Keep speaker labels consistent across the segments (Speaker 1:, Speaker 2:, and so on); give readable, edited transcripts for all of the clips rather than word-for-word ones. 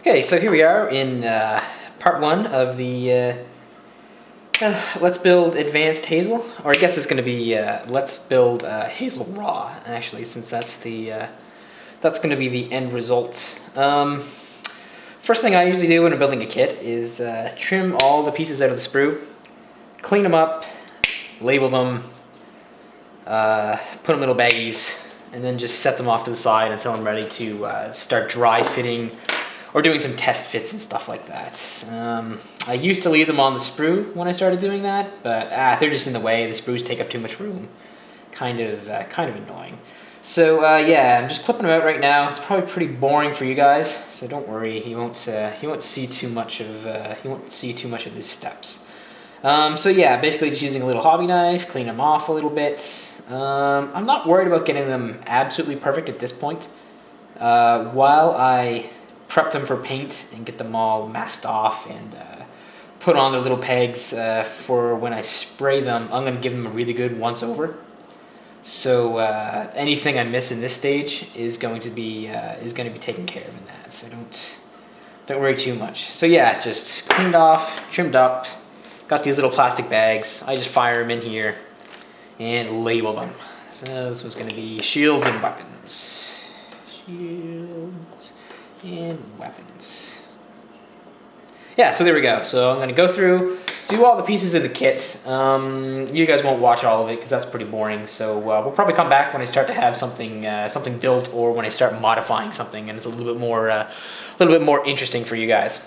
Speaker 1: Okay, so here we are in part one of the Let's Build Advanced Hazel, or I guess it's going to be Let's Build Hazel-Rah, actually, since that's going to be the end result. First thing I usually do when I'm building a kit is trim all the pieces out of the sprue, clean them up, label them, put them in little baggies, and then just set them off to the side until I'm ready to start dry fitting or doing some test fits and stuff like that. I used to leave them on the sprue when I started doing that, but they're just in the way. The sprues take up too much room. Kind of annoying. So yeah, I'm just clipping them out right now. It's probably pretty boring for you guys, so don't worry. He won't see too much of these steps. So yeah, basically just using a little hobby knife, clean them off a little bit. I'm not worried about getting them absolutely perfect at this point. While I prep them for paint and get them all masked off and put on their little pegs for when I spray them, I'm going to give them a really good once over. So anything I miss in this stage is going to be taken care of in that. So don't worry too much. So yeah, just cleaned off, trimmed up, got these little plastic bags. I just fire them in here and label them. So this was going to be shields and weapons. Shields and weapons. Yeah, so there we go. So I'm going to go through, do all the pieces of the kit. You guys won't watch all of it because that's pretty boring. So we'll probably come back when I start to have something built, or when I start modifying something, and it's a little bit more interesting for you guys.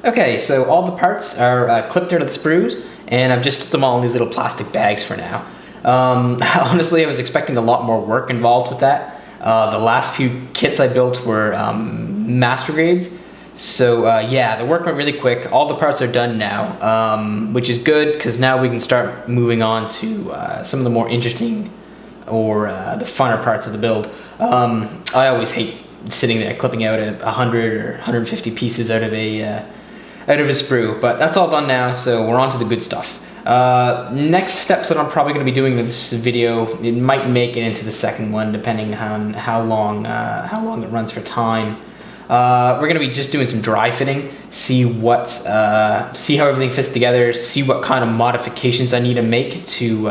Speaker 1: Okay, so all the parts are clipped out of the sprues, and I've just put them all in these little plastic bags for now. Honestly, I was expecting a lot more work involved with that. The last few kits I built were master grades, so yeah, the work went really quick. All the parts are done now, which is good because now we can start moving on to some of the more interesting or the funner parts of the build. I always hate sitting there clipping out 100 or 150 pieces out of a sprue, but that's all done now, so we're on to the good stuff. Next steps that I'm probably going to be doing in this video, it might make it into the second one depending on how long it runs for time. We're going to be just doing some dry fitting, see how everything fits together, see what kind of modifications I need to make to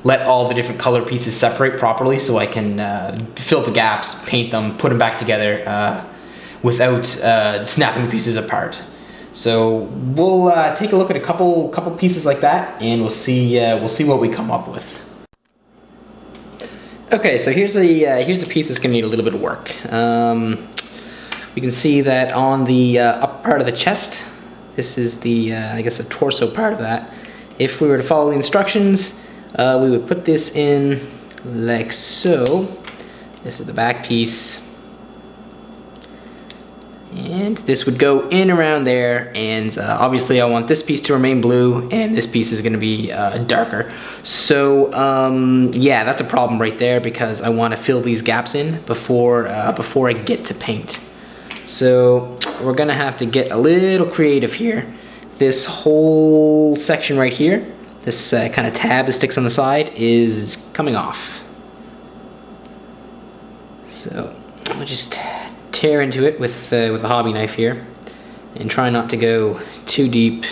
Speaker 1: let all the different color pieces separate properly, so I can fill the gaps, paint them, put them back together without snapping the pieces apart. So we'll take a look at a couple pieces like that, and we'll see what we come up with. Okay, so here's a piece that's going to need a little bit of work. We can see that on the upper part of the chest, this is the I guess the torso part of that. If we were to follow the instructions, we would put this in like so. This is the back piece. And this would go in around there, and obviously I want this piece to remain blue, and this piece is going to be darker. So yeah, that's a problem right there, because I want to fill these gaps in before I get to paint. So we're going to have to get a little creative here. This whole section right here, this kind of tab that sticks on the side, is coming off. So we'll just tear into it with a hobby knife here, and try not to go too deep,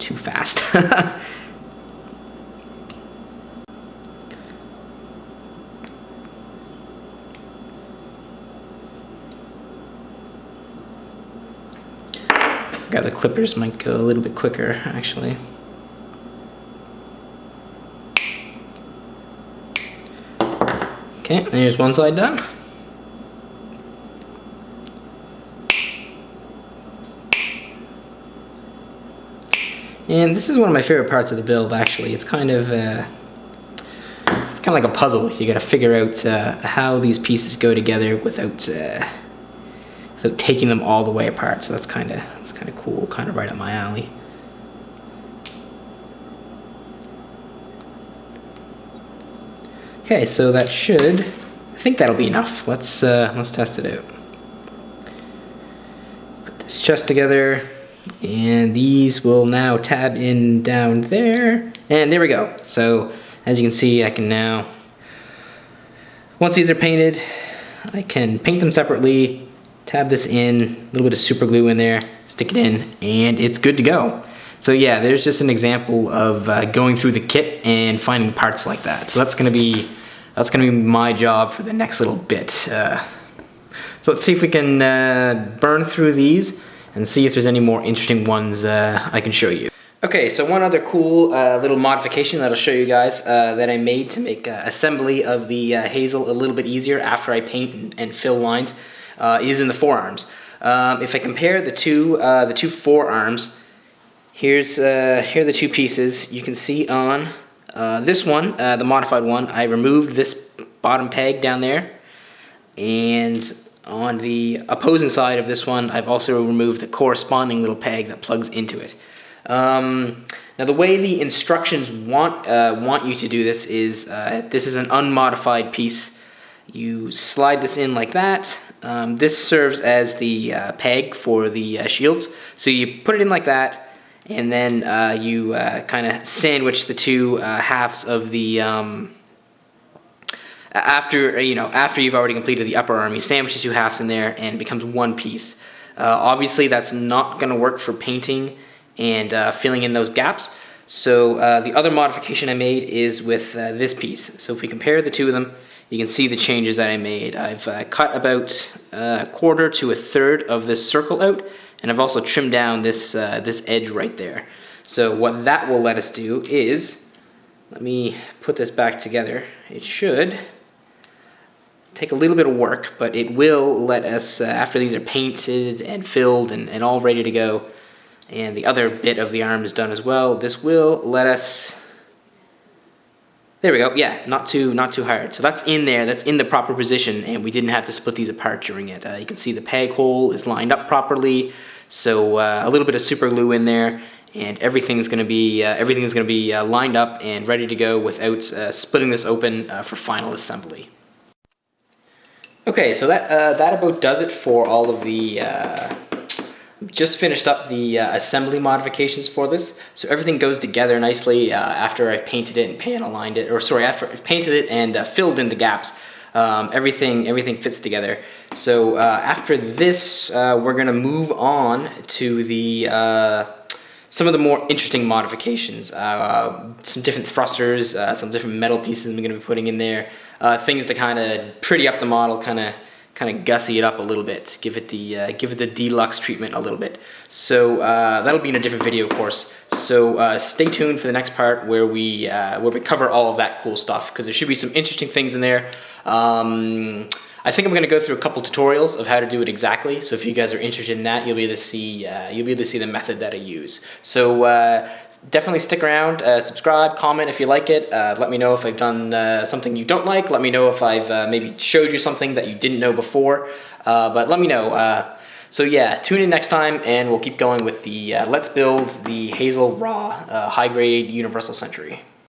Speaker 1: too fast. Got the clippers might go a little bit quicker actually. Okay, there's one side done. And this is one of my favorite parts of the build, actually. It's kind of like a puzzle. You got to figure out how these pieces go together without taking them all the way apart. So that's kind of cool, kind of right up my alley. Okay, so that I think that'll be enough. Let's test it out. Put this chest together. And these will now tab in down there, and there we go. So as you can see, I can now, once these are painted, I can paint them separately, tab this in, a little bit of super glue in there, stick it in, and it's good to go. So yeah, there's just an example of going through the kit and finding parts like that. So that's gonna be my job for the next little bit. So let's see if we can burn through these and see if there's any more interesting ones I can show you. Okay, so one other cool little modification that I'll show you guys that I made to make assembly of the Hazel a little bit easier after I paint and fill lines is in the forearms. If I compare the two forearms, here are the two pieces. You can see on this one, the modified one, I removed this bottom peg down there, and on the opposing side of this one, I've also removed the corresponding little peg that plugs into it. Now the way the instructions want you to do this is an unmodified piece. You slide this in like that. This serves as the peg for the shields. So you put it in like that, and then you kind of sandwich the two halves of the after you've already completed the upper arm, you sandwich the two halves in there, and it becomes one piece. Obviously, that's not going to work for painting and filling in those gaps. So the other modification I made is with this piece. So if we compare the two of them, you can see the changes that I made. I've cut about a quarter to a third of this circle out, and I've also trimmed down this edge right there. So what that will let us do is, let me put this back together. It should take a little bit of work, but it will let us, after these are painted and filled and all ready to go, and the other bit of the arm is done as well, this will let us, there we go, yeah, not too hard. So that's in there, that's in the proper position, and we didn't have to split these apart during it. You can see the peg hole is lined up properly, so a little bit of super glue in there, and everything's going to be lined up and ready to go without splitting this open for final assembly. Okay, so that about does it for all of the. Just finished up the assembly modifications for this, so everything goes together nicely after I've painted it and panel lined it, or sorry, after I've painted it and filled in the gaps. Everything fits together. So after this, we're going to move on to the some of the more interesting modifications. Some different thrusters, some different metal pieces we're going to be putting in there. Things to kind of pretty up the model, kind of gussy it up a little bit, give it the deluxe treatment a little bit. So that'll be in a different video, of course. So stay tuned for the next part where we cover all of that cool stuff, because there should be some interesting things in there. I think I'm going to go through a couple tutorials of how to do it exactly. So if you guys are interested in that, you'll be able to see the method that I use. So definitely stick around, subscribe, comment if you like it. Let me know if I've done something you don't like. Let me know if I've maybe showed you something that you didn't know before. But let me know. So yeah, tune in next time, and we'll keep going with the let's build the Hazel-Rah high-grade universal century.